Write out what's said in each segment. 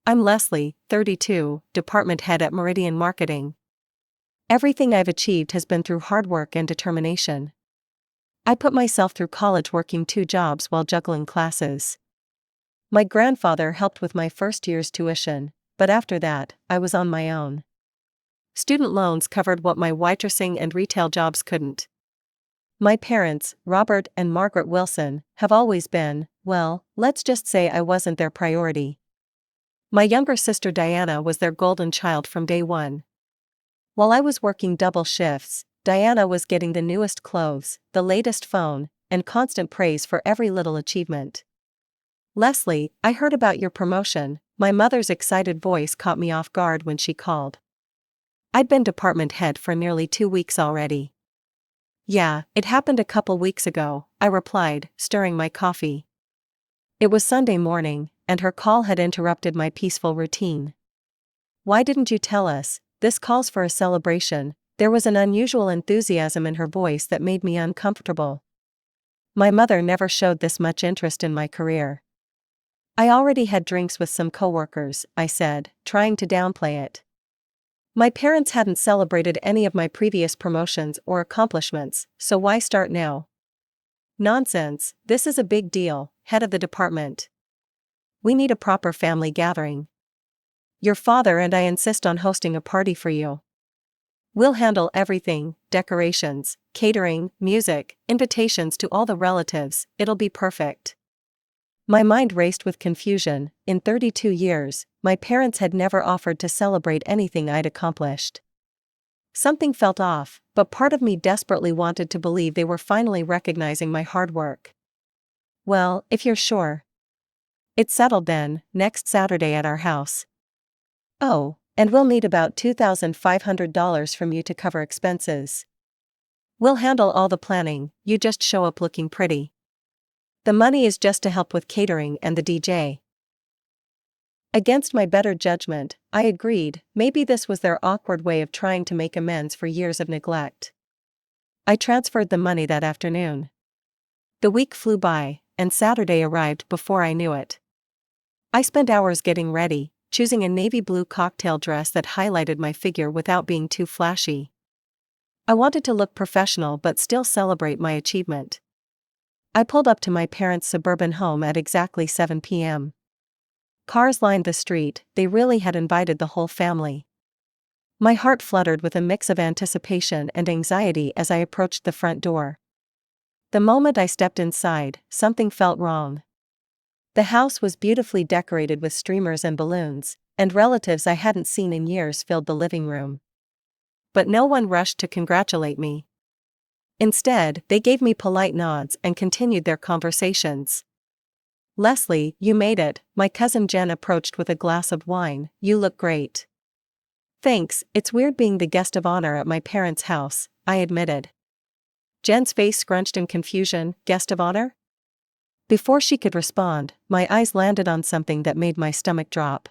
I'm Leslie, 32, department head at Meridian Marketing. Everything I've achieved has been through hard work and determination. I put myself through college working 2 jobs while juggling classes. My grandfather helped with my first year's tuition, but after that, I was on my own. Student loans covered what my waitressing and retail jobs couldn't. My parents, Robert and Margaret Wilson, have always been, well, let's just say I wasn't their priority. My younger sister Diana was their golden child from day one. While I was working double shifts, Diana was getting the newest clothes, the latest phone, and constant praise for every little achievement. "Leslie, I heard about your promotion." My mother's excited voice caught me off guard when she called. I'd been department head for nearly 2 weeks already. "Yeah, it happened a couple weeks ago," I replied, stirring my coffee. It was Sunday morning, and her call had interrupted my peaceful routine. "Why didn't you tell us? This calls for a celebration." There was an unusual enthusiasm in her voice that made me uncomfortable. My mother never showed this much interest in my career. "I already had drinks with some coworkers," I said, trying to downplay it. My parents hadn't celebrated any of my previous promotions or accomplishments, so why start now? "Nonsense, this is a big deal, head of the department. We need a proper family gathering. Your father and I insist on hosting a party for you. We'll handle everything: decorations, catering, music, invitations to all the relatives. It'll be perfect." My mind raced with confusion. In 32 years, my parents had never offered to celebrate anything I'd accomplished. Something felt off, but part of me desperately wanted to believe they were finally recognizing my hard work. "Well, if you're sure. It's settled then, next Saturday at our house." "Oh, and we'll need about $2,500 from you to cover expenses." "We'll handle all the planning, you just show up looking pretty. The money is just to help with catering and the DJ." Against my better judgment, I agreed. Maybe this was their awkward way of trying to make amends for years of neglect. I transferred the money that afternoon. The week flew by, and Saturday arrived before I knew it. I spent hours getting ready, choosing a navy blue cocktail dress that highlighted my figure without being too flashy. I wanted to look professional but still celebrate my achievement. I pulled up to my parents' suburban home at exactly 7 p.m. Cars lined the street. They really had invited the whole family. My heart fluttered with a mix of anticipation and anxiety as I approached the front door. The moment I stepped inside, something felt wrong. The house was beautifully decorated with streamers and balloons, and relatives I hadn't seen in years filled the living room. But no one rushed to congratulate me. Instead, they gave me polite nods and continued their conversations. "Leslie, you made it," my cousin Jen approached with a glass of wine. "You look great." "Thanks, it's weird being the guest of honor at my parents' house," I admitted. Jen's face scrunched in confusion. "Guest of honor?" Before she could respond, my eyes landed on something that made my stomach drop.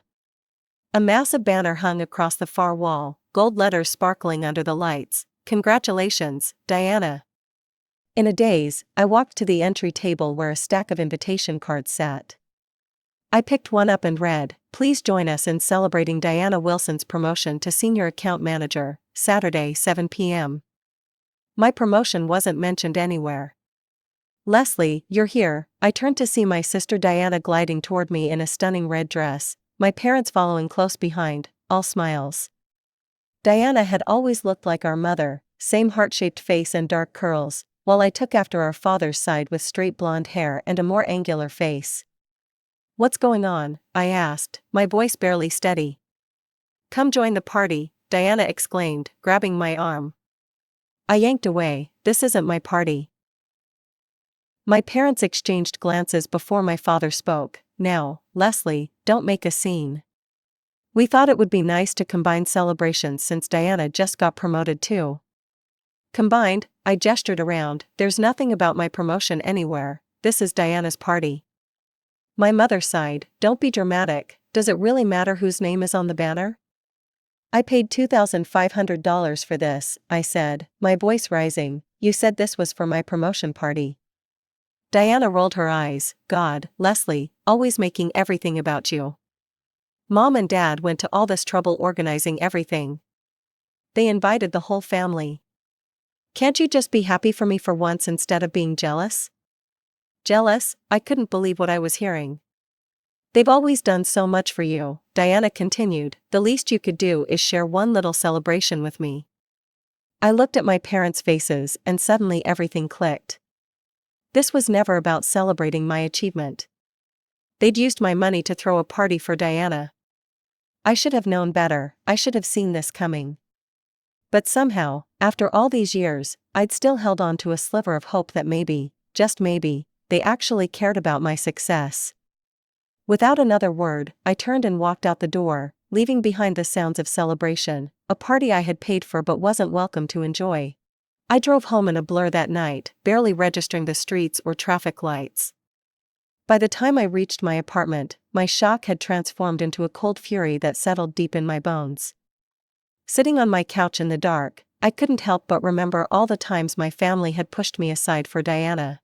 A massive banner hung across the far wall, gold letters sparkling under the lights. "Congratulations, Diana." In a daze, I walked to the entry table where a stack of invitation cards sat. I picked one up and read, "Please join us in celebrating Diana Wilson's promotion to Senior Account Manager, Saturday 7 p.m. My promotion wasn't mentioned anywhere. "Leslie, you're here." I turned to see my sister Diana gliding toward me in a stunning red dress, my parents following close behind, all smiles. Diana had always looked like our mother, same heart-shaped face and dark curls, while I took after our father's side with straight blonde hair and a more angular face. "What's going on?" I asked, my voice barely steady. "Come join the party," Diana exclaimed, grabbing my arm. I yanked away. "This isn't my party." My parents exchanged glances before my father spoke. "Now, Leslie, don't make a scene. We thought it would be nice to combine celebrations since Diana just got promoted too." "Combined?" I gestured around. "There's nothing about my promotion anywhere. This is Diana's party." My mother sighed. "Don't be dramatic. Does it really matter whose name is on the banner?" "I paid $2,500 for this," I said, my voice rising. "You said this was for my promotion party." Diana rolled her eyes. "God, Leslie, always making everything about you." Mom and Dad went to all this trouble organizing everything. They invited the whole family. Can't you just be happy for me for once instead of being jealous? Jealous? I couldn't believe what I was hearing. They've always done so much for you, Diana continued. The least you could do is share one little celebration with me. I looked at my parents' faces and suddenly everything clicked. This was never about celebrating my achievement. They'd used my money to throw a party for Diana. I should have known better, I should have seen this coming. But somehow, after all these years, I'd still held on to a sliver of hope that maybe, just maybe, they actually cared about my success. Without another word, I turned and walked out the door, leaving behind the sounds of celebration, a party I had paid for but wasn't welcome to enjoy. I drove home in a blur that night, barely registering the streets or traffic lights. By the time I reached my apartment, my shock had transformed into a cold fury that settled deep in my bones. Sitting on my couch in the dark, I couldn't help but remember all the times my family had pushed me aside for Diana.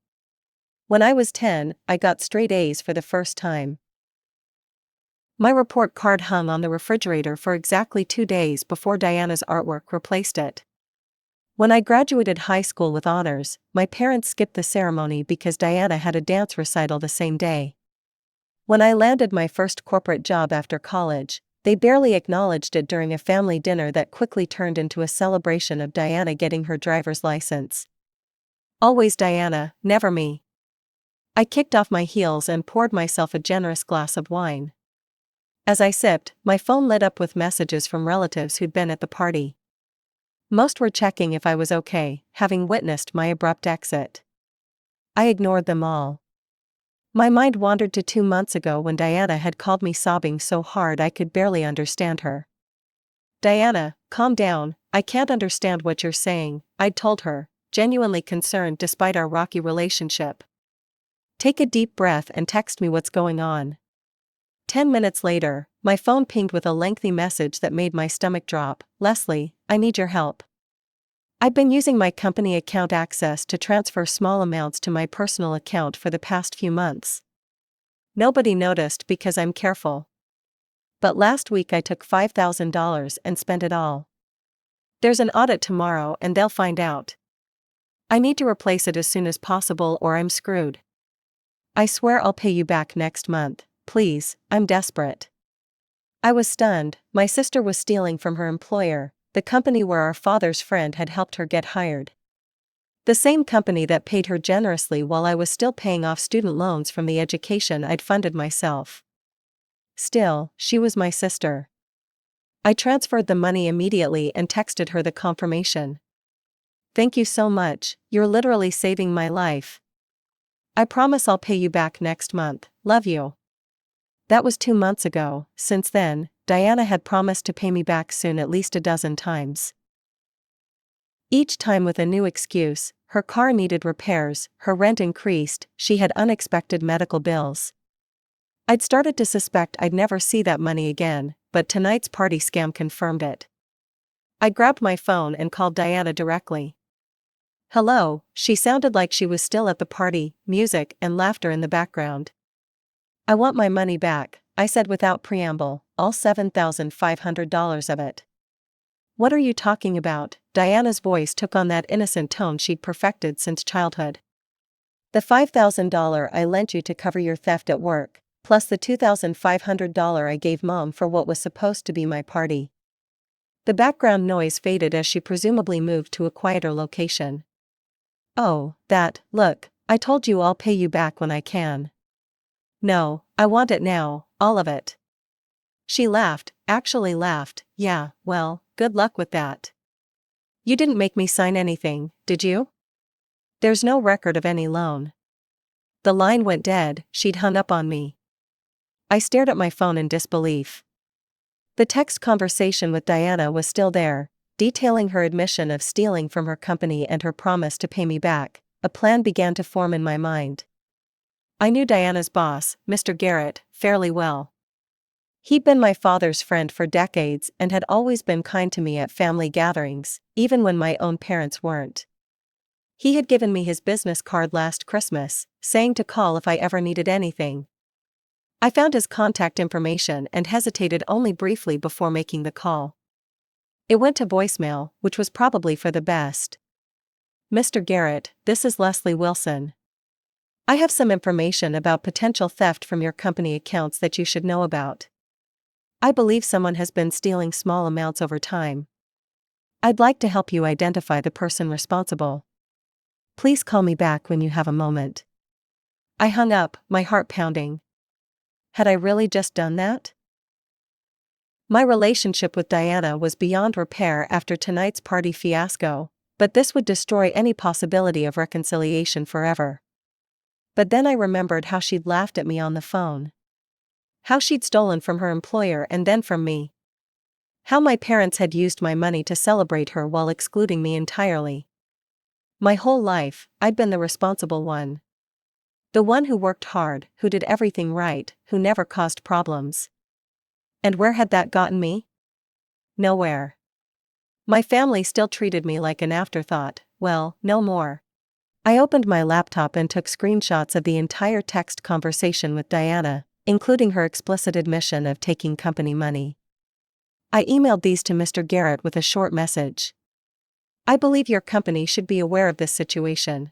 When I was 10, I got straight A's for the first time. My report card hung on the refrigerator for exactly 2 days before Diana's artwork replaced it. When I graduated high school with honors, my parents skipped the ceremony because Diana had a dance recital the same day. When I landed my first corporate job after college, they barely acknowledged it during a family dinner that quickly turned into a celebration of Diana getting her driver's license. Always Diana, never me. I kicked off my heels and poured myself a generous glass of wine. As I sipped, my phone lit up with messages from relatives who'd been at the party. Most were checking if I was okay, having witnessed my abrupt exit. I ignored them all. My mind wandered to 2 months ago when Diana had called me sobbing so hard I could barely understand her. Diana, calm down, I can't understand what you're saying, I'd told her, genuinely concerned despite our rocky relationship. Take a deep breath and text me what's going on. 10 minutes later, my phone pinged with a lengthy message that made my stomach drop. Leslie, I need your help. I've been using my company account access to transfer small amounts to my personal account for the past few months. Nobody noticed because I'm careful. But last week I took $5,000 and spent it all. There's an audit tomorrow and they'll find out. I need to replace it as soon as possible or I'm screwed. I swear I'll pay you back next month. Please, I'm desperate. I was stunned. My sister was stealing from her employer, the company where our father's friend had helped her get hired. The same company that paid her generously while I was still paying off student loans from the education I'd funded myself. Still, she was my sister. I transferred the money immediately and texted her the confirmation. Thank you so much, you're literally saving my life. I promise I'll pay you back next month, love you. That was 2 months ago. Since then, Diana had promised to pay me back soon at least a dozen times. Each time with a new excuse: her car needed repairs, her rent increased, she had unexpected medical bills. I'd started to suspect I'd never see that money again, but tonight's party scam confirmed it. I grabbed my phone and called Diana directly. Hello, she sounded like she was still at the party, music and laughter in the background. I want my money back, I said without preamble, all $7,500 of it. What are you talking about? Diana's voice took on that innocent tone she'd perfected since childhood. The $5,000 I lent you to cover your theft at work, plus the $2,500 I gave Mom for what was supposed to be my party. The background noise faded as she presumably moved to a quieter location. Oh, that, look, I told you I'll pay you back when I can. No, I want it now, all of it. She laughed, actually laughed. Yeah, well, good luck with that. You didn't make me sign anything, did you? There's no record of any loan. The line went dead, she'd hung up on me. I stared at my phone in disbelief. The text conversation with Diana was still there, detailing her admission of stealing from her company and her promise to pay me back. A plan began to form in my mind. I knew Diana's boss, Mr. Garrett, fairly well. He'd been my father's friend for decades and had always been kind to me at family gatherings, even when my own parents weren't. He had given me his business card last Christmas, saying to call if I ever needed anything. I found his contact information and hesitated only briefly before making the call. It went to voicemail, which was probably for the best. Mr. Garrett, this is Leslie Wilson. I have some information about potential theft from your company accounts that you should know about. I believe someone has been stealing small amounts over time. I'd like to help you identify the person responsible. Please call me back when you have a moment. I hung up, my heart pounding. Had I really just done that? My relationship with Diana was beyond repair after tonight's party fiasco, but this would destroy any possibility of reconciliation forever. But then I remembered how she'd laughed at me on the phone. How she'd stolen from her employer and then from me. How my parents had used my money to celebrate her while excluding me entirely. My whole life, I'd been the responsible one. The one who worked hard, who did everything right, who never caused problems. And where had that gotten me? Nowhere. My family still treated me like an afterthought, well, no more. I opened my laptop and took screenshots of the entire text conversation with Diana, including her explicit admission of taking company money. I emailed these to Mr. Garrett with a short message. I believe your company should be aware of this situation.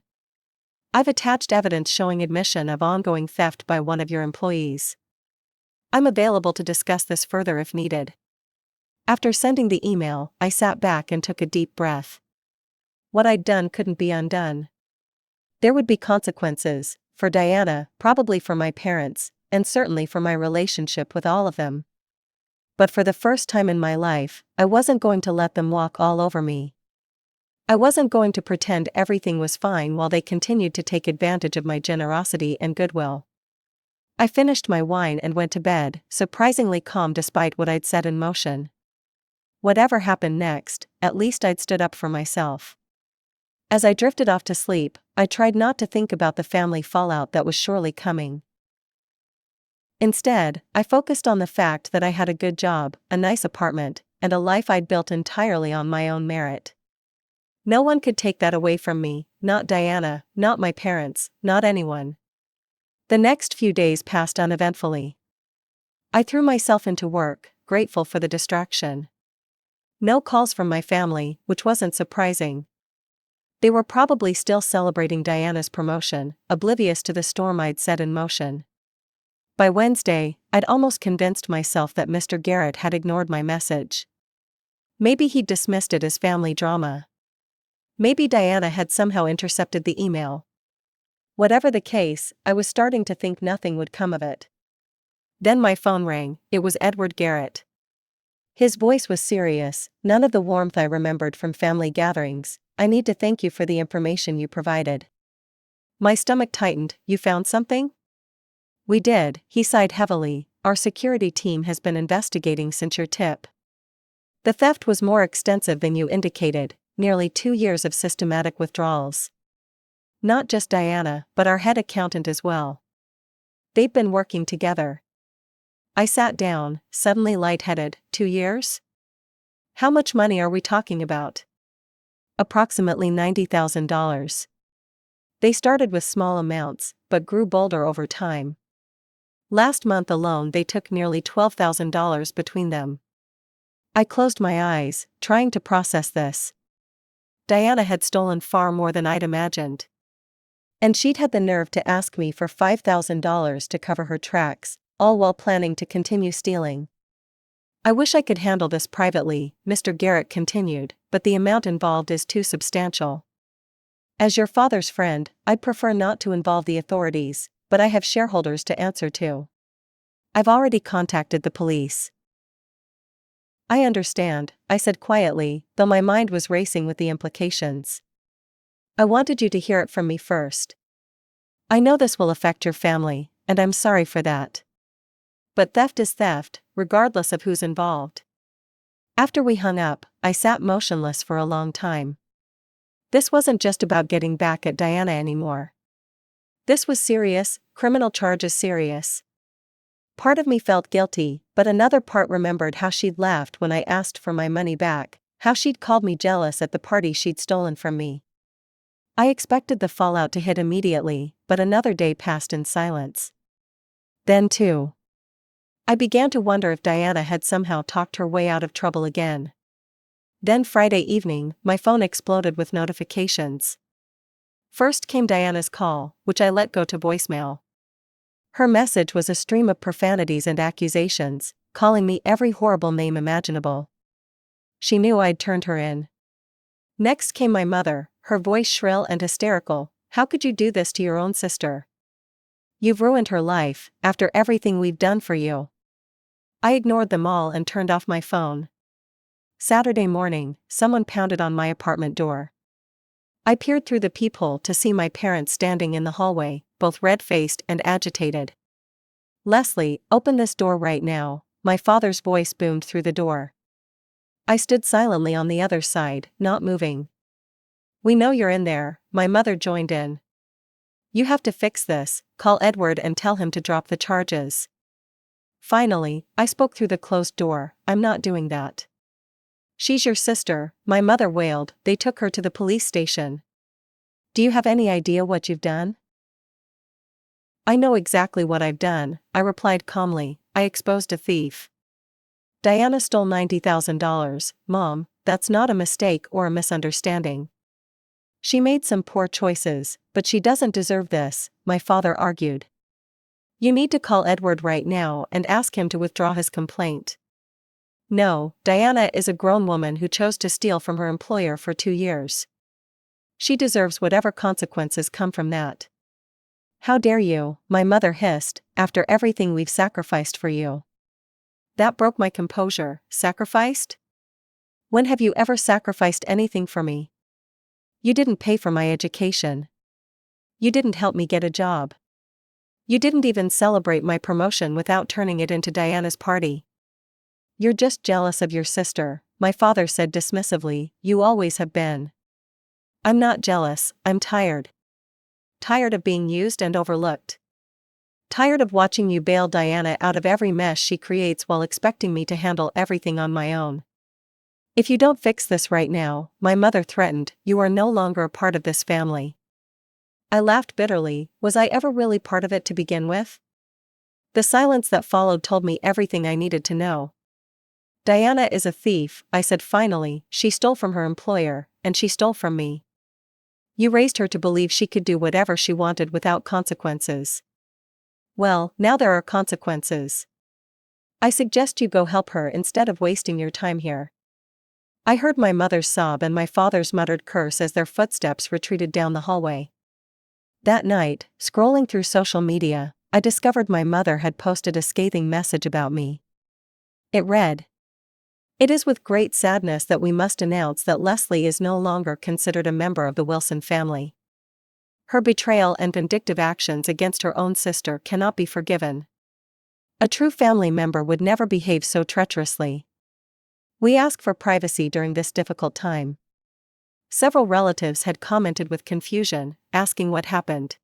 I've attached evidence showing admission of ongoing theft by one of your employees. I'm available to discuss this further if needed. After sending the email, I sat back and took a deep breath. What I'd done couldn't be undone. There would be consequences, for Diana, probably for my parents, and certainly for my relationship with all of them. But for the first time in my life, I wasn't going to let them walk all over me. I wasn't going to pretend everything was fine while they continued to take advantage of my generosity and goodwill. I finished my wine and went to bed, surprisingly calm despite what I'd set in motion. Whatever happened next, at least I'd stood up for myself. As I drifted off to sleep, I tried not to think about the family fallout that was surely coming. Instead, I focused on the fact that I had a good job, a nice apartment, and a life I'd built entirely on my own merit. No one could take that away from me, not Diana, not my parents, not anyone. The next few days passed uneventfully. I threw myself into work, grateful for the distraction. No calls from my family, which wasn't surprising. They were probably still celebrating Diana's promotion, oblivious to the storm I'd set in motion. By Wednesday, I'd almost convinced myself that Mr. Garrett had ignored my message. Maybe he'd dismissed it as family drama. Maybe Diana had somehow intercepted the email. Whatever the case, I was starting to think nothing would come of it. Then my phone rang. It was Edward Garrett. His voice was serious, none of the warmth I remembered from family gatherings. I need to thank you for the information you provided. My stomach tightened. You found something? We did, he sighed heavily. Our security team has been investigating since your tip. The theft was more extensive than you indicated, nearly 2 years of systematic withdrawals. Not just Diana, but our head accountant as well. They've been working together. I sat down, suddenly lightheaded. 2 years? How much money are we talking about? Approximately $90,000. They started with small amounts, but grew bolder over time. Last month alone they took nearly $12,000 between them. I closed my eyes, trying to process this. Diana had stolen far more than I'd imagined. And she'd had the nerve to ask me for $5,000 to cover her tracks, all while planning to continue stealing. I wish I could handle this privately, Mr. Garrett continued, but the amount involved is too substantial. As your father's friend, I'd prefer not to involve the authorities, but I have shareholders to answer to. I've already contacted the police. I understand, I said quietly, though my mind was racing with the implications. I wanted you to hear it from me first. I know this will affect your family, and I'm sorry for that. But theft is theft, regardless of who's involved. After we hung up, I sat motionless for a long time. This wasn't just about getting back at Diana anymore. This was serious, criminal charges serious. Part of me felt guilty, but another part remembered how she'd laughed when I asked for my money back, how she'd called me jealous at the party she'd stolen from me. I expected the fallout to hit immediately, but another day passed in silence. Then too, I began to wonder if Diana had somehow talked her way out of trouble again. Then Friday evening, my phone exploded with notifications. First came Diana's call, which I let go to voicemail. Her message was a stream of profanities and accusations, calling me every horrible name imaginable. She knew I'd turned her in. Next came my mother, her voice shrill and hysterical. "How could you do this to your own sister? You've ruined her life, after everything we've done for you." I ignored them all and turned off my phone. Saturday morning, someone pounded on my apartment door. I peered through the peephole to see my parents standing in the hallway, both red-faced and agitated. "Leslie, open this door right now," my father's voice boomed through the door. I stood silently on the other side, not moving. "We know you're in there," my mother joined in. "You have to fix this, call Edward and tell him to drop the charges." Finally, I spoke through the closed door. "I'm not doing that." "She's your sister," my mother wailed. "They took her to the police station." "Do you have any idea what you've done?" "I know exactly what I've done," I replied calmly. "I exposed a thief. Diana stole $90,000, Mom. That's not a mistake or a misunderstanding. She made some poor choices, but she doesn't deserve this," my father argued. "You need to call Edward right now and ask him to withdraw his complaint." "No, Diana is a grown woman who chose to steal from her employer for 2 years. She deserves whatever consequences come from that." "How dare you," my mother hissed, "after everything we've sacrificed for you." That broke my composure. Sacrificed? When have you ever sacrificed anything for me? You didn't pay for my education. You didn't help me get a job. You didn't even celebrate my promotion without turning it into Diana's party. You're just jealous of your sister," my father said dismissively. "You always have been." "I'm not jealous, I'm tired. Tired of being used and overlooked. Tired of watching you bail Diana out of every mess she creates while expecting me to handle everything on my own. If you don't fix this right now," my mother threatened, "you are no longer a part of this family." I laughed bitterly. Was I ever really part of it to begin with? The silence that followed told me everything I needed to know. "Diana is a thief," I said finally. "She stole from her employer, and she stole from me. You raised her to believe she could do whatever she wanted without consequences. Well, now there are consequences. I suggest you go help her instead of wasting your time here." I heard my mother's sob and my father's muttered curse as their footsteps retreated down the hallway. That night, scrolling through social media, I discovered my mother had posted a scathing message about me. It read, "It is with great sadness that we must announce that Leslie is no longer considered a member of the Wilson family. Her betrayal and vindictive actions against her own sister cannot be forgiven. A true family member would never behave so treacherously. We ask for privacy during this difficult time." Several relatives had commented with confusion, asking what happened.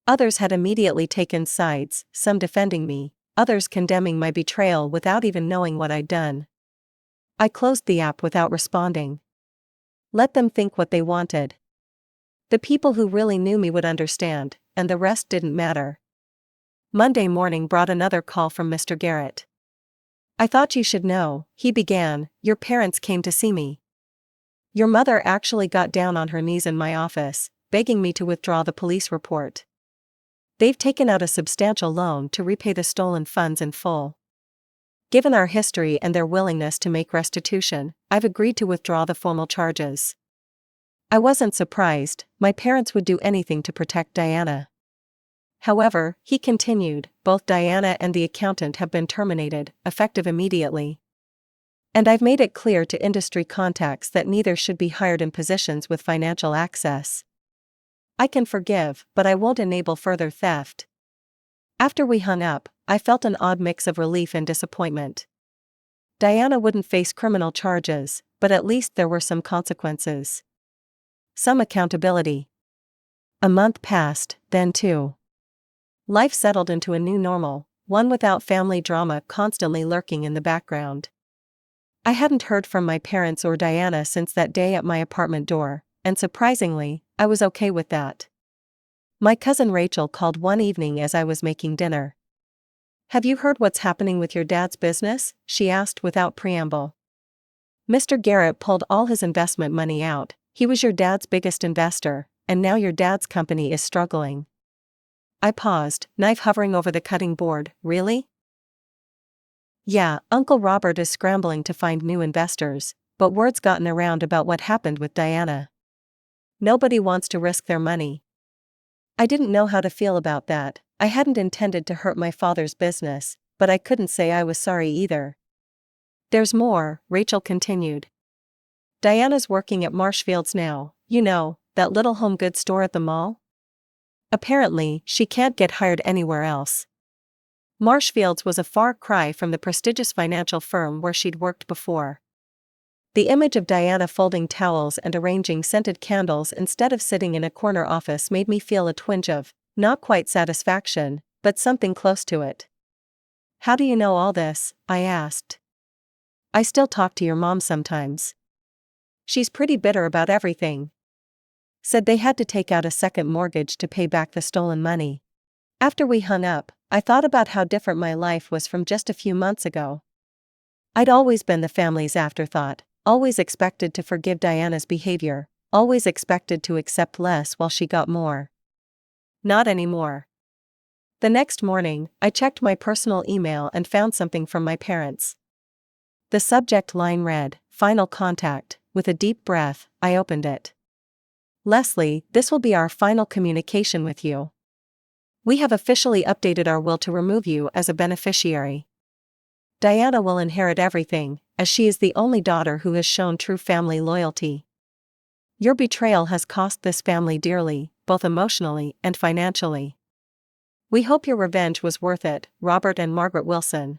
Others had immediately taken sides, some defending me, others condemning my betrayal without even knowing what I'd done. I closed the app without responding. Let them think what they wanted. The people who really knew me would understand, and the rest didn't matter. Monday morning brought another call from Mr. Garrett. "I thought you should know," he began, "your parents came to see me. Your mother actually got down on her knees in my office, begging me to withdraw the police report. They've taken out a substantial loan to repay the stolen funds in full. Given our history and their willingness to make restitution, I've agreed to withdraw the formal charges." I wasn't surprised. My parents would do anything to protect Diana. "However," he continued, "both Diana and the accountant have been terminated, effective immediately. And I've made it clear to industry contacts that neither should be hired in positions with financial access. I can forgive, but I won't enable further theft." After we hung up, I felt an odd mix of relief and disappointment. Diana wouldn't face criminal charges, but at least there were some consequences. Some accountability. A month passed, then 2. Life settled into a new normal, one without family drama constantly lurking in the background. I hadn't heard from my parents or Diana since that day at my apartment door, and surprisingly, I was okay with that. My cousin Rachel called one evening as I was making dinner. Have you heard what's happening with your dad's business? She asked without preamble. Mr. Garrett pulled all his investment money out. He was your dad's biggest investor, and now your dad's company is struggling. I paused, knife hovering over the cutting board. Really? Yeah, Uncle Robert is scrambling to find new investors, but word's gotten around about what happened with Diana. Nobody wants to risk their money. I didn't know how to feel about that. I hadn't intended to hurt my father's business, but I couldn't say I was sorry either. There's more, Rachel continued. Diana's working at Marshfields now, you know, that little home goods store at the mall? Apparently, she can't get hired anywhere else. Marshfields was a far cry from the prestigious financial firm where she'd worked before. The image of Diana folding towels and arranging scented candles instead of sitting in a corner office made me feel a twinge of, not quite satisfaction, but something close to it. How do you know all this? I asked. I still talk to your mom sometimes. She's pretty bitter about everything. Said they had to take out a second mortgage to pay back the stolen money. After we hung up, I thought about how different my life was from just a few months ago. I'd always been the family's afterthought, always expected to forgive Diana's behavior, always expected to accept less while she got more. Not anymore. The next morning, I checked my personal email and found something from my parents. The subject line read, "Final contact." With a deep breath, I opened it. Leslie, this will be our final communication with you. We have officially updated our will to remove you as a beneficiary. Diana will inherit everything, as she is the only daughter who has shown true family loyalty. Your betrayal has cost this family dearly, both emotionally and financially. We hope your revenge was worth it, Robert and Margaret Wilson.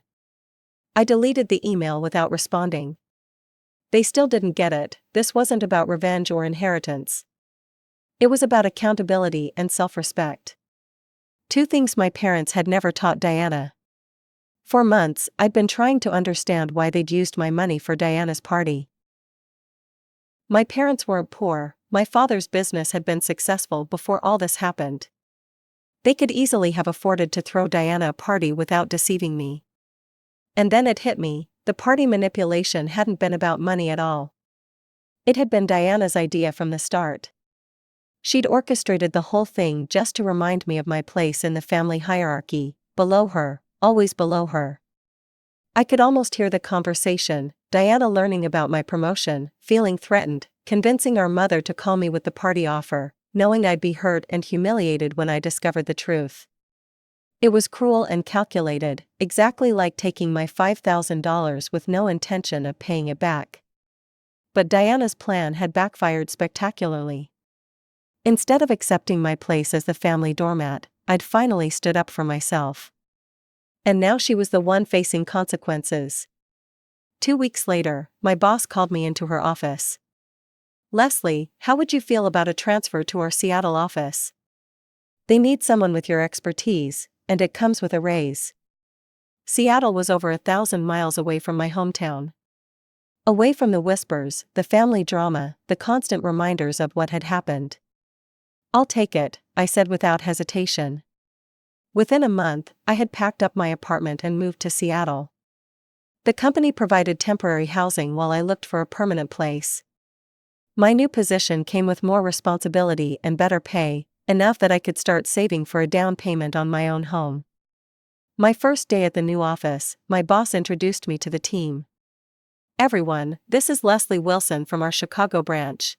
I deleted the email without responding. They still didn't get it. This wasn't about revenge or inheritance. It was about accountability and self-respect. Two things my parents had never taught Diana. For months, I'd been trying to understand why they'd used my money for Diana's party. My parents weren't poor, my father's business had been successful before all this happened. They could easily have afforded to throw Diana a party without deceiving me. And then it hit me, the party manipulation hadn't been about money at all. It had been Diana's idea from the start. She'd orchestrated the whole thing just to remind me of my place in the family hierarchy, below her, always below her. I could almost hear the conversation, Diana learning about my promotion, feeling threatened, convincing our mother to call me with the party offer, knowing I'd be hurt and humiliated when I discovered the truth. It was cruel and calculated, exactly like taking my $5,000 with no intention of paying it back. But Diana's plan had backfired spectacularly. Instead of accepting my place as the family doormat, I'd finally stood up for myself. And now she was the one facing consequences. 2 weeks later, my boss called me into her office. Leslie, how would you feel about a transfer to our Seattle office? They need someone with your expertise, and it comes with a raise. Seattle was over 1,000 miles away from my hometown. Away from the whispers, the family drama, the constant reminders of what had happened. I'll take it, I said without hesitation. Within a month, I had packed up my apartment and moved to Seattle. The company provided temporary housing while I looked for a permanent place. My new position came with more responsibility and better pay, enough that I could start saving for a down payment on my own home. My first day at the new office, my boss introduced me to the team. Everyone, this is Leslie Wilson from our Chicago branch.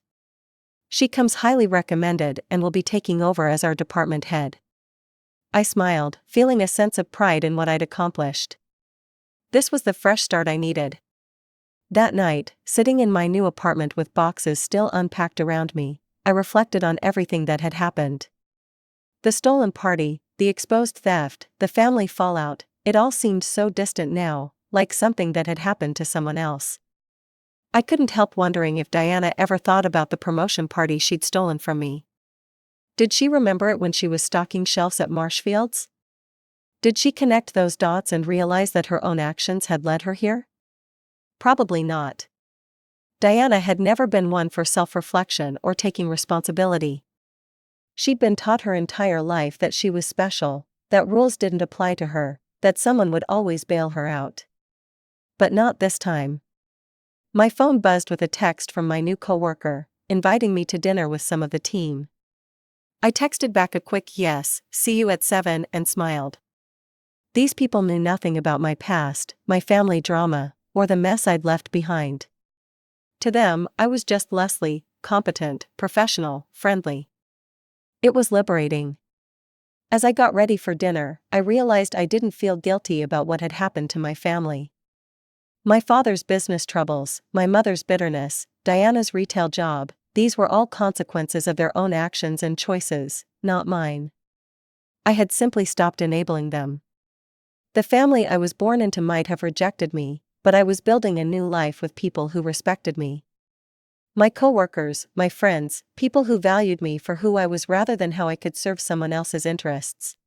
She comes highly recommended and will be taking over as our department head. I smiled, feeling a sense of pride in what I'd accomplished. This was the fresh start I needed. That night, sitting in my new apartment with boxes still unpacked around me, I reflected on everything that had happened. The stolen party, the exposed theft, the family fallout, it all seemed so distant now, like something that had happened to someone else. I couldn't help wondering if Diana ever thought about the promotion party she'd stolen from me. Did she remember it when she was stocking shelves at Marshfields? Did she connect those dots and realize that her own actions had led her here? Probably not. Diana had never been one for self-reflection or taking responsibility. She'd been taught her entire life that she was special, that rules didn't apply to her, that someone would always bail her out. But not this time. My phone buzzed with a text from my new coworker, inviting me to dinner with some of the team. I texted back a quick yes, see you at 7, and smiled. These people knew nothing about my past, my family drama, or the mess I'd left behind. To them, I was just Leslie, competent, professional, friendly. It was liberating. As I got ready for dinner, I realized I didn't feel guilty about what had happened to my family. My father's business troubles, my mother's bitterness, Diana's retail job, these were all consequences of their own actions and choices, not mine. I had simply stopped enabling them. The family I was born into might have rejected me, but I was building a new life with people who respected me. My coworkers, my friends, people who valued me for who I was rather than how I could serve someone else's interests.